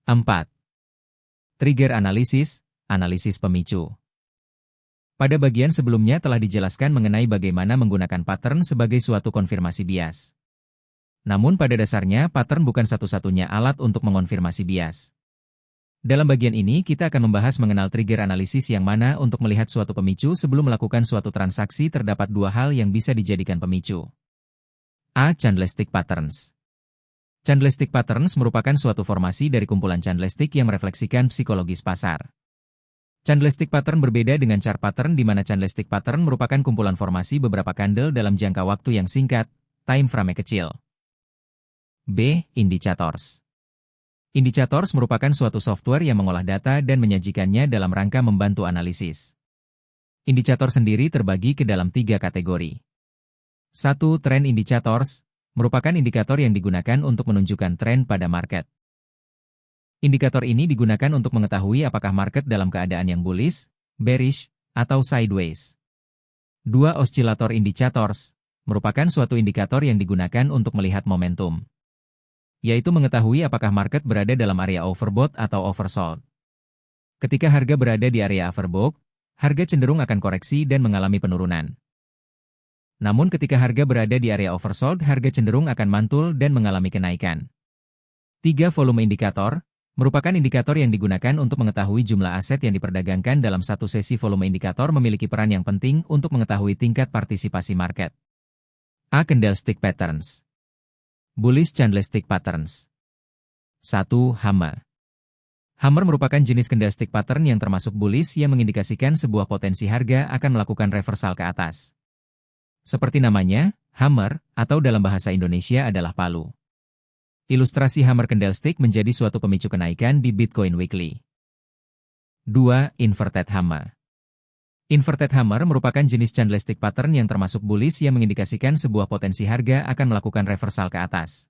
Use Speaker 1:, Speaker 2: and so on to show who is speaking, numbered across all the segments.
Speaker 1: 4. Trigger analisis, analisis pemicu. Pada bagian sebelumnya telah dijelaskan mengenai bagaimana menggunakan pattern sebagai suatu konfirmasi bias. Namun pada dasarnya pattern bukan satu-satunya alat untuk mengonfirmasi bias. Dalam bagian ini kita akan membahas mengenal trigger analisis yang mana untuk melihat suatu pemicu sebelum melakukan suatu transaksi. Terdapat dua hal yang bisa dijadikan pemicu. A. Candlestick patterns. Candlestick patterns merupakan suatu formasi dari kumpulan candlestick yang merefleksikan psikologis pasar. Candlestick pattern berbeda dengan chart pattern di mana candlestick pattern merupakan kumpulan formasi beberapa candle dalam jangka waktu yang singkat, time frame kecil. B. Indicators. Indicators merupakan suatu software yang mengolah data dan menyajikannya dalam rangka membantu analisis. Indikator sendiri terbagi ke dalam 3 kategori. 1. Trend indicators merupakan indikator yang digunakan untuk menunjukkan tren pada market. Indikator ini digunakan untuk mengetahui apakah market dalam keadaan yang bullish, bearish, atau sideways. 2. Oscillator indicators merupakan suatu indikator yang digunakan untuk melihat momentum, yaitu mengetahui apakah market berada dalam area overbought atau oversold. Ketika harga berada di area overbought, harga cenderung akan koreksi dan mengalami penurunan. Namun ketika harga berada di area oversold, harga cenderung akan mantul dan mengalami kenaikan. 3. Volume indikator merupakan indikator yang digunakan untuk mengetahui jumlah aset yang diperdagangkan dalam satu sesi. Volume indikator memiliki peran yang penting untuk mengetahui tingkat partisipasi market. A. Candlestick patterns. Bullish candlestick patterns. 1. Hammer. Hammer merupakan jenis candlestick pattern yang termasuk bullish yang mengindikasikan sebuah potensi harga akan melakukan reversal ke atas. Seperti namanya, hammer, atau dalam bahasa Indonesia adalah palu. Ilustrasi hammer candlestick menjadi suatu pemicu kenaikan di Bitcoin Weekly. 2. Inverted hammer. Inverted hammer merupakan jenis candlestick pattern yang termasuk bullish yang mengindikasikan sebuah potensi harga akan melakukan reversal ke atas.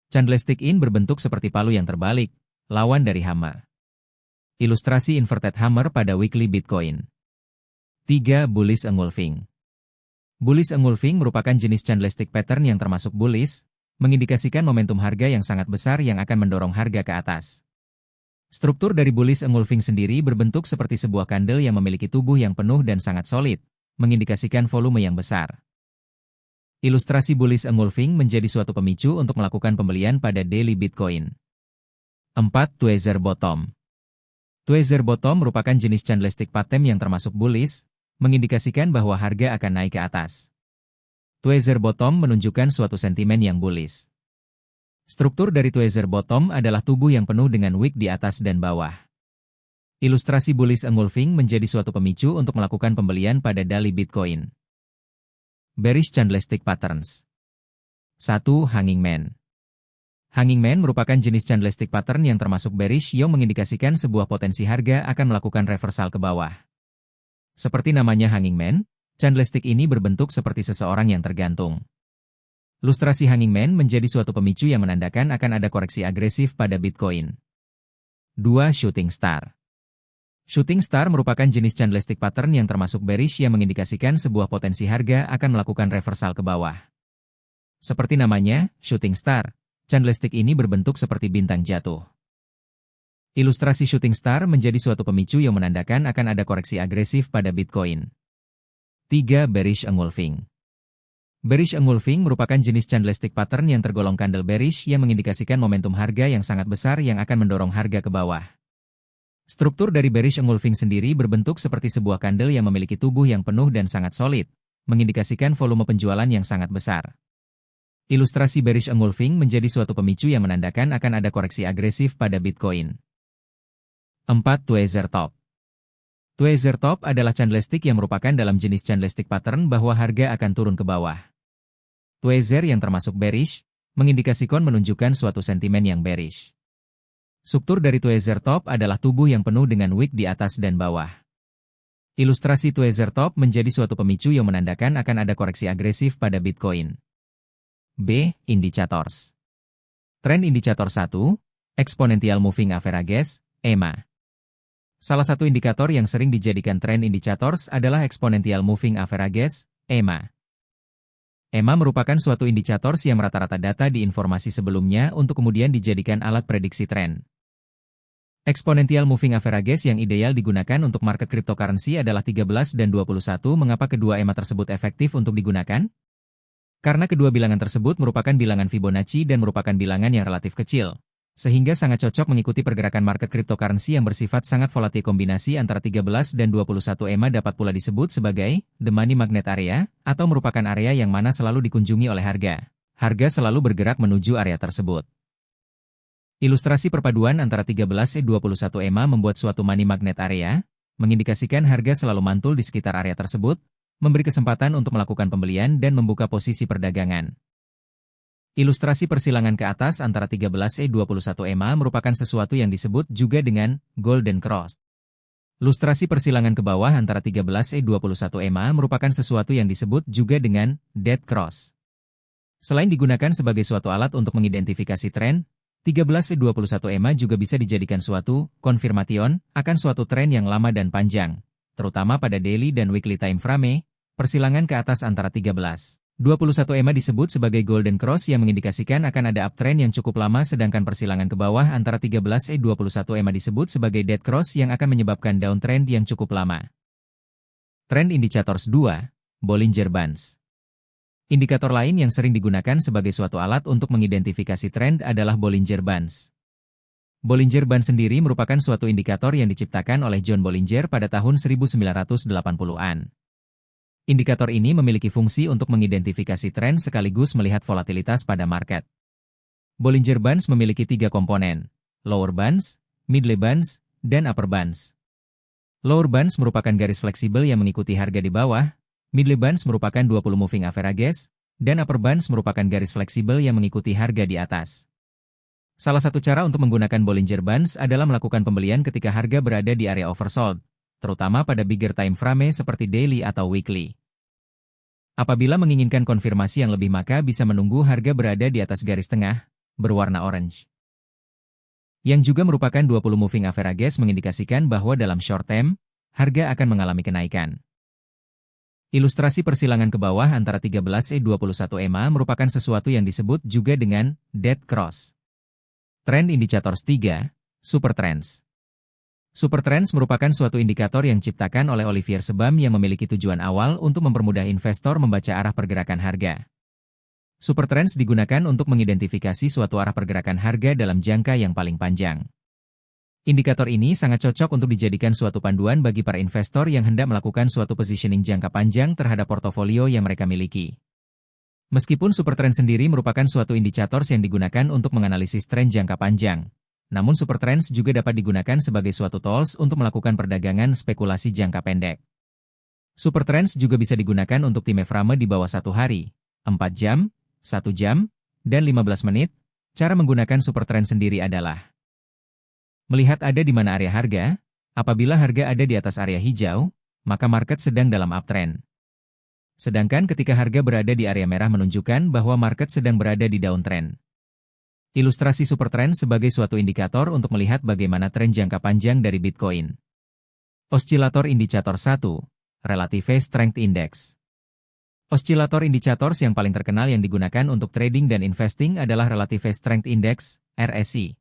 Speaker 1: Candlestick in berbentuk seperti palu yang terbalik, lawan dari hammer. Ilustrasi inverted hammer pada Weekly Bitcoin. 3. Bullish engulfing. Bullish engulfing merupakan jenis candlestick pattern yang termasuk bullish, mengindikasikan momentum harga yang sangat besar yang akan mendorong harga ke atas. Struktur dari bullish engulfing sendiri berbentuk seperti sebuah candle yang memiliki tubuh yang penuh dan sangat solid, mengindikasikan volume yang besar. Ilustrasi bullish engulfing menjadi suatu pemicu untuk melakukan pembelian pada daily Bitcoin. 4. Tweezer bottom. Tweezer bottom merupakan jenis candlestick pattern yang termasuk bullish, mengindikasikan bahwa harga akan naik ke atas. Tweezer bottom menunjukkan suatu sentimen yang bullish. Struktur dari tweezer bottom adalah tubuh yang penuh dengan wick di atas dan bawah. Ilustrasi bullish engulfing menjadi suatu pemicu untuk melakukan pembelian pada daily Bitcoin. Bearish candlestick patterns. 1. Hanging man. Hanging man merupakan jenis candlestick pattern yang termasuk bearish yang mengindikasikan sebuah potensi harga akan melakukan reversal ke bawah. Seperti namanya hanging man, candlestick ini berbentuk seperti seseorang yang tergantung. Ilustrasi hanging man menjadi suatu pemicu yang menandakan akan ada koreksi agresif pada Bitcoin. 2. Shooting star. Shooting star merupakan jenis candlestick pattern yang termasuk bearish yang mengindikasikan sebuah potensi harga akan melakukan reversal ke bawah. Seperti namanya, shooting star, candlestick ini berbentuk seperti bintang jatuh. Ilustrasi shooting star menjadi suatu pemicu yang menandakan akan ada koreksi agresif pada Bitcoin. 3. Bearish engulfing. Bearish engulfing merupakan jenis candlestick pattern yang tergolong candle bearish yang mengindikasikan momentum harga yang sangat besar yang akan mendorong harga ke bawah. Struktur dari bearish engulfing sendiri berbentuk seperti sebuah candle yang memiliki tubuh yang penuh dan sangat solid, mengindikasikan volume penjualan yang sangat besar. Ilustrasi bearish engulfing menjadi suatu pemicu yang menandakan akan ada koreksi agresif pada Bitcoin. 4. Tweezer top. Tweezer top adalah candlestick yang merupakan dalam jenis candlestick pattern bahwa harga akan turun ke bawah. Tweezer yang termasuk bearish, mengindikasikan menunjukkan suatu sentimen yang bearish. Struktur dari tweezer top adalah tubuh yang penuh dengan wick di atas dan bawah. Ilustrasi tweezer top menjadi suatu pemicu yang menandakan akan ada koreksi agresif pada Bitcoin. B. Indicators. Trend indikator 1, Exponential Moving Averages, EMA. Salah satu indikator yang sering dijadikan trend indicators adalah Exponential Moving Averages, EMA. EMA merupakan suatu indikator yang rata-rata data di informasi sebelumnya untuk kemudian dijadikan alat prediksi tren. Exponential moving averages yang ideal digunakan untuk market cryptocurrency adalah 13 dan 21. Mengapa kedua EMA tersebut efektif untuk digunakan? Karena kedua bilangan tersebut merupakan bilangan Fibonacci dan merupakan bilangan yang relatif kecil, sehingga sangat cocok mengikuti pergerakan market cryptocurrency yang bersifat sangat volatil. Kombinasi antara 13 dan 21 EMA dapat pula disebut sebagai the money magnet area, atau merupakan area yang mana selalu dikunjungi oleh harga. Harga selalu bergerak menuju area tersebut. Ilustrasi perpaduan antara 13 dan 21 EMA membuat suatu money magnet area, mengindikasikan harga selalu mantul di sekitar area tersebut, memberi kesempatan untuk melakukan pembelian dan membuka posisi perdagangan. Ilustrasi persilangan ke atas antara 13 dan 21 EMA merupakan sesuatu yang disebut juga dengan golden cross. Ilustrasi persilangan ke bawah antara 13 dan 21 EMA merupakan sesuatu yang disebut juga dengan dead cross. Selain digunakan sebagai suatu alat untuk mengidentifikasi tren, 13 dan 21 EMA juga bisa dijadikan suatu konfirmation akan suatu tren yang lama dan panjang, terutama pada daily dan weekly time frame. Persilangan ke atas antara 13, 21 EMA disebut sebagai golden cross yang mengindikasikan akan ada uptrend yang cukup lama, sedangkan persilangan ke bawah antara 13 dan 21 EMA disebut sebagai dead cross yang akan menyebabkan downtrend yang cukup lama. Trend Indicators 2, Bollinger Bands. Indikator lain yang sering digunakan sebagai suatu alat untuk mengidentifikasi tren adalah Bollinger Bands. Bollinger Bands sendiri merupakan suatu indikator yang diciptakan oleh John Bollinger pada tahun 1980-an. Indikator ini memiliki fungsi untuk mengidentifikasi tren sekaligus melihat volatilitas pada market. Bollinger Bands memiliki 3 komponen, lower bands, middle bands, dan upper bands. Lower bands merupakan garis fleksibel yang mengikuti harga di bawah, middle bands merupakan 20 moving averages, dan upper bands merupakan garis fleksibel yang mengikuti harga di atas. Salah satu cara untuk menggunakan Bollinger Bands adalah melakukan pembelian ketika harga berada di area oversold, terutama pada bigger time frame seperti daily atau weekly. Apabila menginginkan konfirmasi yang lebih, maka bisa menunggu harga berada di atas garis tengah, berwarna orange. Yang juga merupakan 20 moving averages mengindikasikan bahwa dalam short term, harga akan mengalami kenaikan. Ilustrasi persilangan ke bawah antara 13 dan 21 EMA merupakan sesuatu yang disebut juga dengan dead cross. Trend Indicators 3, Super Trends. Super Trends merupakan suatu indikator yang diciptakan oleh Olivier Sebam yang memiliki tujuan awal untuk mempermudah investor membaca arah pergerakan harga. Super Trends digunakan untuk mengidentifikasi suatu arah pergerakan harga dalam jangka yang paling panjang. Indikator ini sangat cocok untuk dijadikan suatu panduan bagi para investor yang hendak melakukan suatu positioning jangka panjang terhadap portofolio yang mereka miliki. Meskipun Super Trend sendiri merupakan suatu indikator yang digunakan untuk menganalisis tren jangka panjang, namun Super Trends juga dapat digunakan sebagai suatu tools untuk melakukan perdagangan spekulasi jangka pendek. Super Trends juga bisa digunakan untuk time frame di bawah 1 hari, 4 jam, 1 jam, dan 15 menit. Cara menggunakan Super Trend sendiri adalah melihat ada di mana area harga. Apabila harga ada di atas area hijau, maka market sedang dalam uptrend. Sedangkan ketika harga berada di area merah menunjukkan bahwa market sedang berada di downtrend. Ilustrasi Super Trend sebagai suatu indikator untuk melihat bagaimana tren jangka panjang dari Bitcoin. Oscillator Indicator 1, Relative Strength Index. Oscillator indicators yang paling terkenal yang digunakan untuk trading dan investing adalah Relative Strength Index, RSI.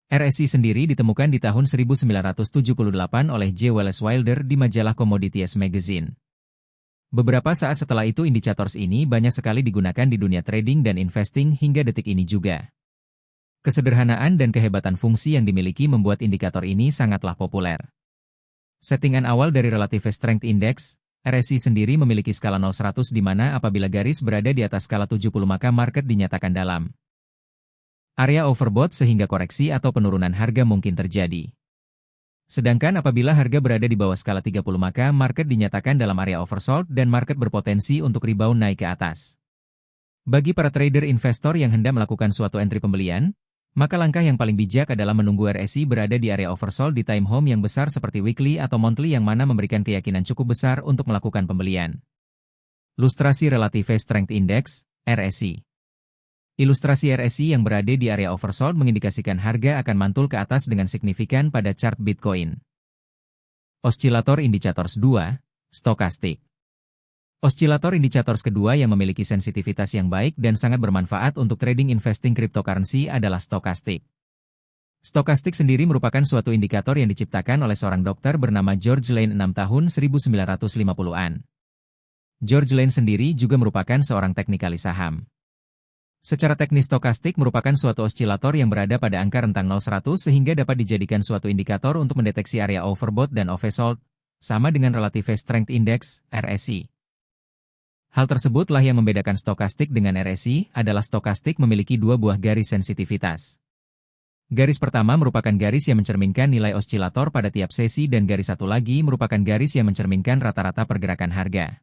Speaker 1: RSI sendiri ditemukan di tahun 1978 oleh J. Wallace Wilder di majalah Commodities Magazine. Beberapa saat setelah itu indicators ini banyak sekali digunakan di dunia trading dan investing hingga detik ini juga. Kesederhanaan dan kehebatan fungsi yang dimiliki membuat indikator ini sangatlah populer. Settingan awal dari Relative Strength Index, RSI sendiri memiliki skala 0-100 di mana apabila garis berada di atas skala 70 maka market dinyatakan dalam area overbought sehingga koreksi atau penurunan harga mungkin terjadi. Sedangkan apabila harga berada di bawah skala 30 maka market dinyatakan dalam area oversold dan market berpotensi untuk rebound naik ke atas. Bagi para trader investor yang hendak melakukan suatu entry pembelian, maka langkah yang paling bijak adalah menunggu RSI berada di area oversold di time home yang besar seperti weekly atau monthly yang mana memberikan keyakinan cukup besar untuk melakukan pembelian. Ilustrasi Relative Strength Index, RSI. Ilustrasi RSI yang berada di area oversold mengindikasikan harga akan mantul ke atas dengan signifikan pada chart Bitcoin. Oscillator Indicators 2, Stochastic. Oscillator indicators kedua yang memiliki sensitivitas yang baik dan sangat bermanfaat untuk trading investing cryptocurrency adalah stochastic. Stokastik sendiri merupakan suatu indikator yang diciptakan oleh seorang dokter bernama George Lane 6 tahun 1950-an. George Lane sendiri juga merupakan seorang teknikalis saham. Secara teknis stokastik merupakan suatu osilator yang berada pada angka rentang 0-100 sehingga dapat dijadikan suatu indikator untuk mendeteksi area overbought dan oversold, sama dengan Relative Strength Index, RSI. Hal tersebutlah yang membedakan stokastik dengan RSI, adalah stokastik memiliki dua buah garis sensitivitas. Garis pertama merupakan garis yang mencerminkan nilai osilator pada tiap sesi dan garis satu lagi merupakan garis yang mencerminkan rata-rata pergerakan harga.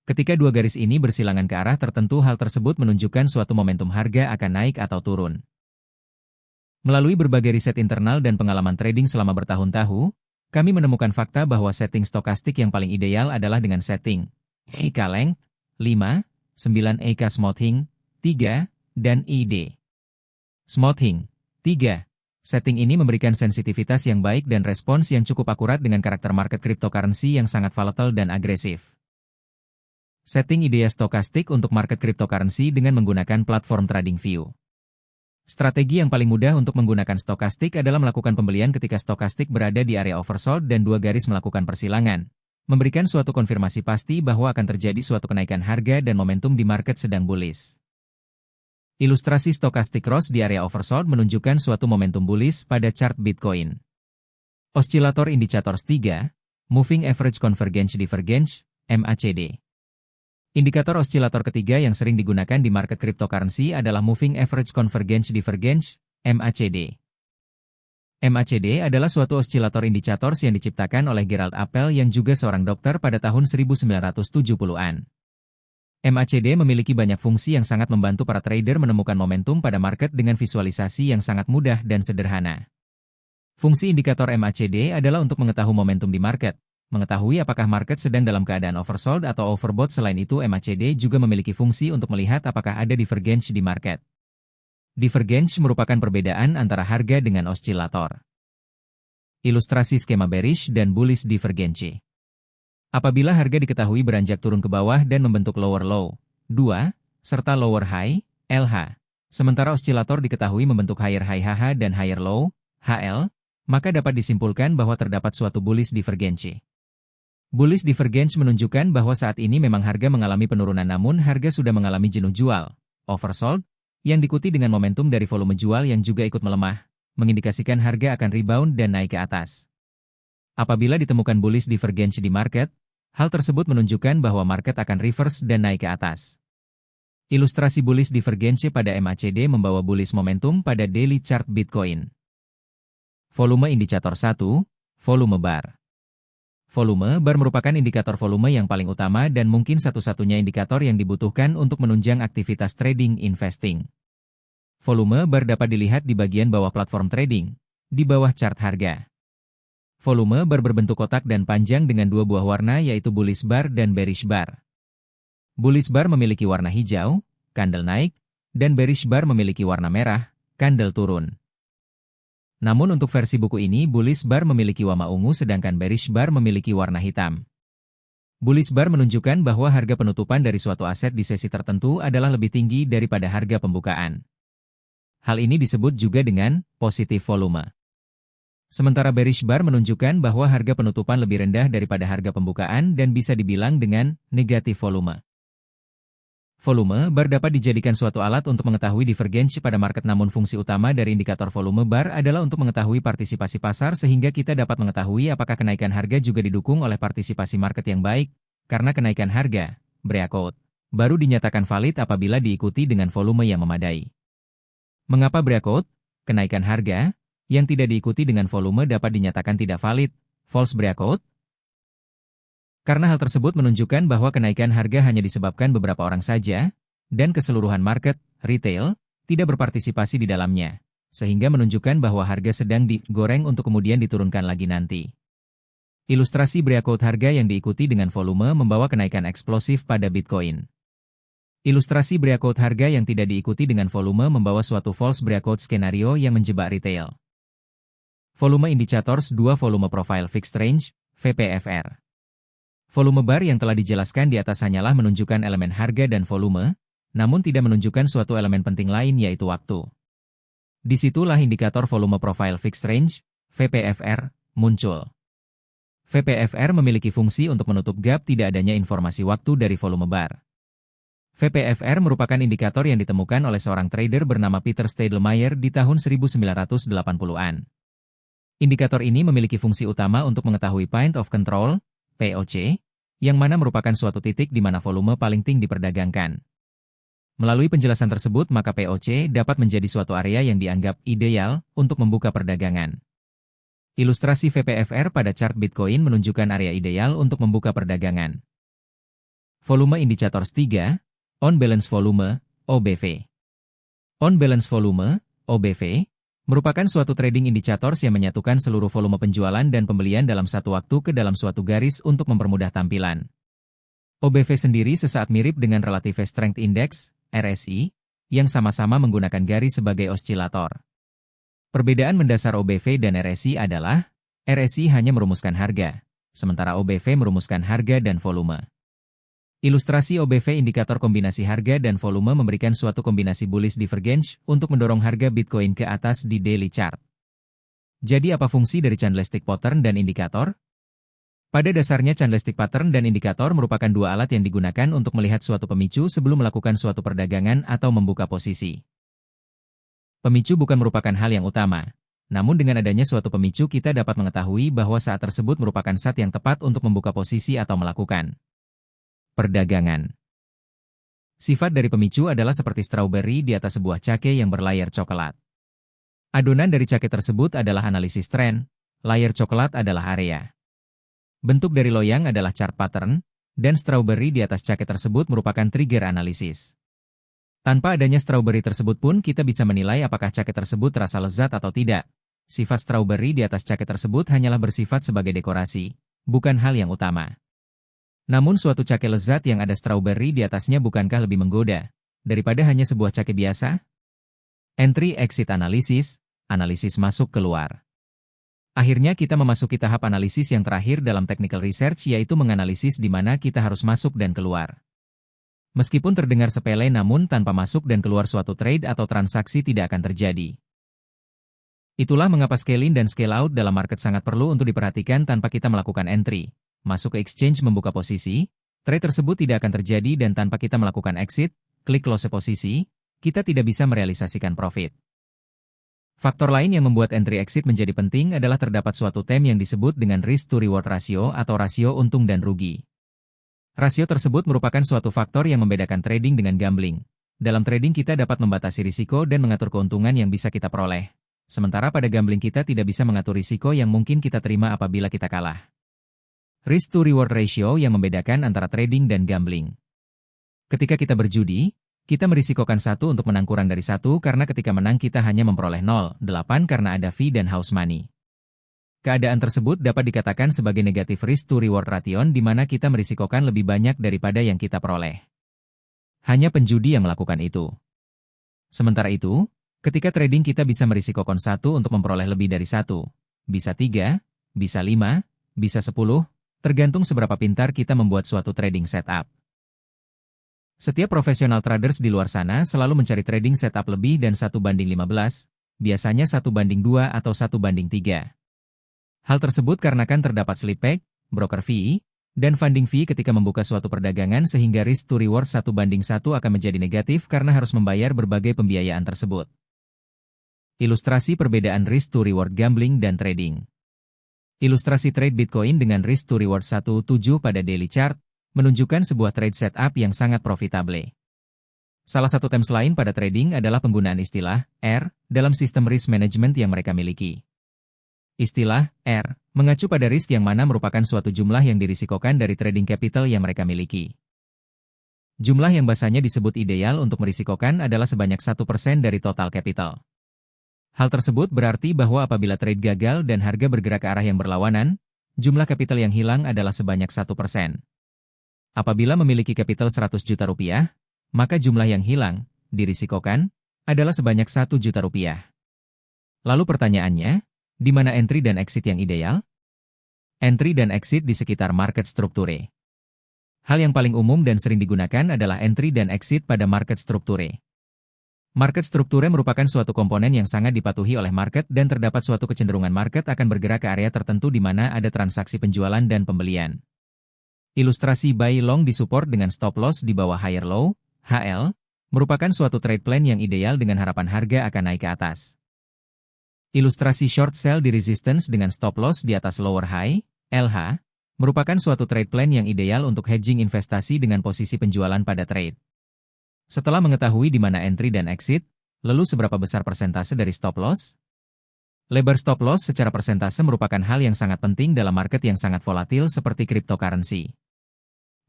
Speaker 1: Ketika dua garis ini bersilangan ke arah tertentu, hal tersebut menunjukkan suatu momentum harga akan naik atau turun. Melalui berbagai riset internal dan pengalaman trading selama bertahun-tahun, kami menemukan fakta bahwa setting stokastik yang paling ideal adalah dengan setting EK Length 5, 9 EK Smoothing 3, dan ID Smoothing 3. Setting ini memberikan sensitivitas yang baik dan respons yang cukup akurat dengan karakter market cryptocurrency yang sangat volatile dan agresif. Setting IDEA stokastik untuk market cryptocurrency dengan menggunakan platform TradingView. Strategi yang paling mudah untuk menggunakan stokastik adalah melakukan pembelian ketika stokastik berada di area oversold dan dua garis melakukan persilangan, memberikan suatu konfirmasi pasti bahwa akan terjadi suatu kenaikan harga dan momentum di market sedang bullish. Ilustrasi stokastik cross di area oversold menunjukkan suatu momentum bullish pada chart Bitcoin. Oscillator Indicators 3, Moving Average Convergence Divergence, MACD. Indikator oscillator ketiga yang sering digunakan di market cryptocurrency adalah Moving Average Convergence Divergence, MACD. MACD adalah suatu oscillator indicators yang diciptakan oleh Gerald Appel yang juga seorang dokter pada tahun 1970-an. MACD memiliki banyak fungsi yang sangat membantu para trader menemukan momentum pada market dengan visualisasi yang sangat mudah dan sederhana. Fungsi indikator MACD adalah untuk mengetahui momentum di market, mengetahui apakah market sedang dalam keadaan oversold atau overbought. Selain itu, MACD juga memiliki fungsi untuk melihat apakah ada divergence di market. Divergence merupakan perbedaan antara harga dengan osilator. Ilustrasi skema bearish dan bullish divergence. Apabila harga diketahui beranjak turun ke bawah dan membentuk lower low, 2, serta lower high, LH, sementara osilator diketahui membentuk higher high HH dan higher low, HL, maka dapat disimpulkan bahwa terdapat suatu bullish divergence. Bullish divergence menunjukkan bahwa saat ini memang harga mengalami penurunan namun harga sudah mengalami jenuh jual, oversold, yang diikuti dengan momentum dari volume jual yang juga ikut melemah, mengindikasikan harga akan rebound dan naik ke atas. Apabila ditemukan bullish divergence di market, hal tersebut menunjukkan bahwa market akan reverse dan naik ke atas. Ilustrasi bullish divergence pada MACD membawa bullish momentum pada daily chart Bitcoin. Volume indikator 1, volume bar. Volume bar merupakan indikator volume yang paling utama dan mungkin satu-satunya indikator yang dibutuhkan untuk menunjang aktivitas trading investing. Volume bar dapat dilihat di bagian bawah platform trading, di bawah chart harga. Volume bar berbentuk kotak dan panjang dengan dua buah warna yaitu bullish bar dan bearish bar. Bullish bar memiliki warna hijau, candle naik, dan bearish bar memiliki warna merah, candle turun. Namun untuk versi buku ini bullish bar memiliki warna ungu sedangkan bearish bar memiliki warna hitam. Bullish bar menunjukkan bahwa harga penutupan dari suatu aset di sesi tertentu adalah lebih tinggi daripada harga pembukaan. Hal ini disebut juga dengan positive volume. Sementara bearish bar menunjukkan bahwa harga penutupan lebih rendah daripada harga pembukaan dan bisa dibilang dengan negatif volume. Volume bar dapat dijadikan suatu alat untuk mengetahui divergence pada market namun fungsi utama dari indikator volume bar adalah untuk mengetahui partisipasi pasar sehingga kita dapat mengetahui apakah kenaikan harga juga didukung oleh partisipasi market yang baik, karena kenaikan harga, breakout, baru dinyatakan valid apabila diikuti dengan volume yang memadai. Mengapa breakout, kenaikan harga, yang tidak diikuti dengan volume dapat dinyatakan tidak valid, false breakout? Karena hal tersebut menunjukkan bahwa kenaikan harga hanya disebabkan beberapa orang saja, dan keseluruhan market, retail, tidak berpartisipasi di dalamnya, sehingga menunjukkan bahwa harga sedang digoreng untuk kemudian diturunkan lagi nanti. Ilustrasi breakout harga yang diikuti dengan volume membawa kenaikan eksplosif pada Bitcoin. Ilustrasi breakout harga yang tidak diikuti dengan volume membawa suatu false breakout skenario yang menjebak retail. Volume Indicators 2 Volume Profile Fixed Range, VPFR. Volume bar yang telah dijelaskan di atas hanyalah menunjukkan elemen harga dan volume, namun tidak menunjukkan suatu elemen penting lain yaitu waktu. Disitulah indikator volume profile fixed range, VPFR, muncul. VPFR memiliki fungsi untuk menutup gap tidak adanya informasi waktu dari volume bar. VPFR merupakan indikator yang ditemukan oleh seorang trader bernama Peter Stadelmayer di tahun 1980-an. Indikator ini memiliki fungsi utama untuk mengetahui point of control, POC, yang mana merupakan suatu titik di mana volume paling tinggi diperdagangkan. Melalui penjelasan tersebut maka POC dapat menjadi suatu area yang dianggap ideal untuk membuka perdagangan. Ilustrasi VPFR pada chart Bitcoin menunjukkan area ideal untuk membuka perdagangan. Volume Indicators 3, On Balance Volume, OBV. On Balance Volume, OBV, merupakan suatu trading indicators yang menyatukan seluruh volume penjualan dan pembelian dalam satu waktu ke dalam suatu garis untuk mempermudah tampilan. OBV sendiri sesaat mirip dengan Relative Strength Index, RSI, yang sama-sama menggunakan garis sebagai osilator. Perbedaan mendasar OBV dan RSI adalah, RSI hanya merumuskan harga, sementara OBV merumuskan harga dan volume. Ilustrasi OBV indikator kombinasi harga dan volume memberikan suatu kombinasi bullish divergence untuk mendorong harga Bitcoin ke atas di daily chart. Jadi apa fungsi dari candlestick pattern dan indikator? Pada dasarnya candlestick pattern dan indikator merupakan dua alat yang digunakan untuk melihat suatu pemicu sebelum melakukan suatu perdagangan atau membuka posisi. Pemicu bukan merupakan hal yang utama, namun dengan adanya suatu pemicu kita dapat mengetahui bahwa saat tersebut merupakan saat yang tepat untuk membuka posisi atau melakukan perdagangan. Sifat dari pemicu adalah seperti strawberry di atas sebuah cake yang berlayar coklat. Adonan dari cake tersebut adalah analisis tren, layar coklat adalah area. Bentuk dari loyang adalah chart pattern, dan strawberry di atas cake tersebut merupakan trigger analisis. Tanpa adanya strawberry tersebut pun kita bisa menilai apakah cake tersebut terasa lezat atau tidak. Sifat strawberry di atas cake tersebut hanyalah bersifat sebagai dekorasi, bukan hal yang utama. Namun suatu cake lezat yang ada strawberry di atasnya bukankah lebih menggoda daripada hanya sebuah cake biasa? Entry-exit analisis, analisis masuk keluar. Akhirnya kita memasuki tahap analisis yang terakhir dalam technical research yaitu menganalisis di mana kita harus masuk dan keluar. Meskipun terdengar sepele namun tanpa masuk dan keluar suatu trade atau transaksi tidak akan terjadi. Itulah mengapa scale in dan scale out dalam market sangat perlu untuk diperhatikan tanpa kita melakukan entry. Masuk ke exchange membuka posisi, trade tersebut tidak akan terjadi dan tanpa kita melakukan exit, klik close posisi, kita tidak bisa merealisasikan profit. Faktor lain yang membuat entry exit menjadi penting adalah terdapat suatu term yang disebut dengan risk to reward ratio atau rasio untung dan rugi. Rasio tersebut merupakan suatu faktor yang membedakan trading dengan gambling. Dalam trading kita dapat membatasi risiko dan mengatur keuntungan yang bisa kita peroleh. Sementara pada gambling kita tidak bisa mengatur risiko yang mungkin kita terima apabila kita kalah. Risk to reward ratio yang membedakan antara trading dan gambling. Ketika kita berjudi, kita merisikokan 1 untuk menang kurang dari 1 karena ketika menang kita hanya memperoleh 0,8 karena ada fee dan house money. Keadaan tersebut dapat dikatakan sebagai negative risk to reward ration di mana kita merisikokan lebih banyak daripada yang kita peroleh. Hanya penjudi yang melakukan itu. Sementara itu, ketika trading kita bisa merisikokan 1 untuk memperoleh lebih dari 1, bisa 3, bisa 5, bisa 10, tergantung seberapa pintar kita membuat suatu trading setup. Setiap profesional traders di luar sana selalu mencari trading setup lebih dan 1:15, biasanya 1:2 atau 1:3. Hal tersebut karena terdapat slip peg, broker fee, dan funding fee ketika membuka suatu perdagangan sehingga risk to reward 1:1 akan menjadi negatif karena harus membayar berbagai pembiayaan tersebut. Ilustrasi perbedaan risk to reward gambling dan trading. Ilustrasi trade Bitcoin dengan risk to reward 1,7 pada daily chart menunjukkan sebuah trade setup yang sangat profitable. Salah satu terms lain pada trading adalah penggunaan istilah R dalam sistem risk management yang mereka miliki. Istilah R mengacu pada risk yang mana merupakan suatu jumlah yang dirisikokan dari trading capital yang mereka miliki. Jumlah yang bahasanya disebut ideal untuk merisikokan adalah sebanyak 1% dari total capital. Hal tersebut berarti bahwa apabila trade gagal dan harga bergerak ke arah yang berlawanan, jumlah capital yang hilang adalah sebanyak 1%. Apabila memiliki capital 100 juta rupiah, maka jumlah yang hilang, dirisikokan, adalah sebanyak 1 juta rupiah. Lalu pertanyaannya, di mana entry dan exit yang ideal? Entry dan exit di sekitar market strukture. Hal yang paling umum dan sering digunakan adalah entry dan exit pada market strukture. Market strukturnya merupakan suatu komponen yang sangat dipatuhi oleh market dan terdapat suatu kecenderungan market akan bergerak ke area tertentu di mana ada transaksi penjualan dan pembelian. Ilustrasi buy long disupport dengan stop loss di bawah higher low, HL, merupakan suatu trade plan yang ideal dengan harapan harga akan naik ke atas. Ilustrasi short sell di resistance dengan stop loss di atas lower high, LH, merupakan suatu trade plan yang ideal untuk hedging investasi dengan posisi penjualan pada trade. Setelah mengetahui di mana entry dan exit, lalu seberapa besar persentase dari stop loss? Lebar stop loss secara persentase merupakan hal yang sangat penting dalam market yang sangat volatil seperti cryptocurrency.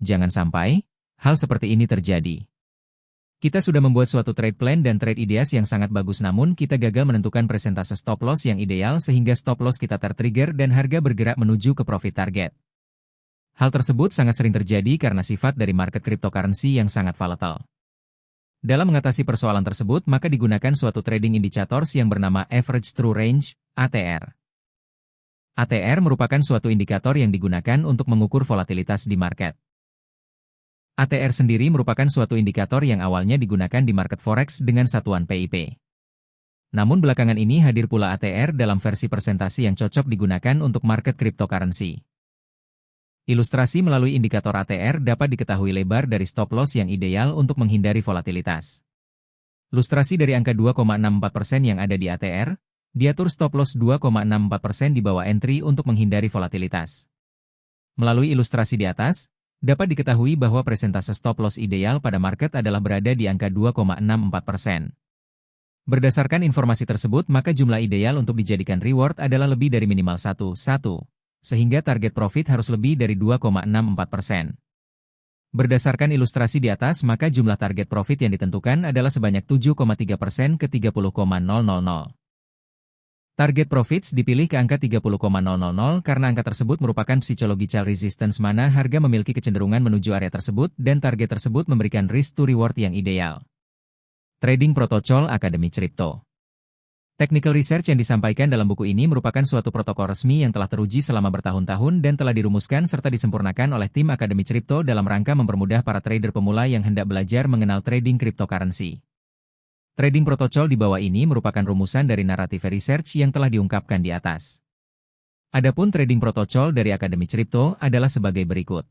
Speaker 1: Jangan sampai hal seperti ini terjadi. Kita sudah membuat suatu trade plan dan trade ideas yang sangat bagus namun kita gagal menentukan persentase stop loss yang ideal sehingga stop loss kita tertrigger dan harga bergerak menuju ke profit target. Hal tersebut sangat sering terjadi karena sifat dari market cryptocurrency yang sangat volatile. Dalam mengatasi persoalan tersebut, maka digunakan suatu trading indicators yang bernama Average True Range, ATR. ATR merupakan suatu indikator yang digunakan untuk mengukur volatilitas di market. ATR sendiri merupakan suatu indikator yang awalnya digunakan di market forex dengan satuan PIP. Namun belakangan ini hadir pula ATR dalam versi persentase yang cocok digunakan untuk market cryptocurrency. Ilustrasi melalui indikator ATR dapat diketahui lebar dari stop loss yang ideal untuk menghindari volatilitas. Ilustrasi dari angka 2,64% yang ada di ATR, diatur stop loss 2,64% di bawah entry untuk menghindari volatilitas. Melalui ilustrasi di atas, dapat diketahui bahwa persentase stop loss ideal pada market adalah berada di angka 2,64%. Berdasarkan informasi tersebut, maka jumlah ideal untuk dijadikan reward adalah lebih dari minimal 1, sehingga target profit harus lebih dari 2,64%. Berdasarkan ilustrasi di atas, maka jumlah target profit yang ditentukan adalah sebanyak 7,3% ke 30,000. Target profits dipilih ke angka 30,000 karena angka tersebut merupakan psychological resistance mana harga memiliki kecenderungan menuju area tersebut dan target tersebut memberikan risk to reward yang ideal. Trading Protocol Akademi Crypto. Technical research yang disampaikan dalam buku ini merupakan suatu protokol resmi yang telah teruji selama bertahun-tahun dan telah dirumuskan serta disempurnakan oleh tim Akademi Crypto dalam rangka mempermudah para trader pemula yang hendak belajar mengenal trading cryptocurrency. Trading protocol di bawah ini merupakan rumusan dari naratif research yang telah diungkapkan di atas. Adapun trading protocol dari Akademi Crypto adalah sebagai berikut.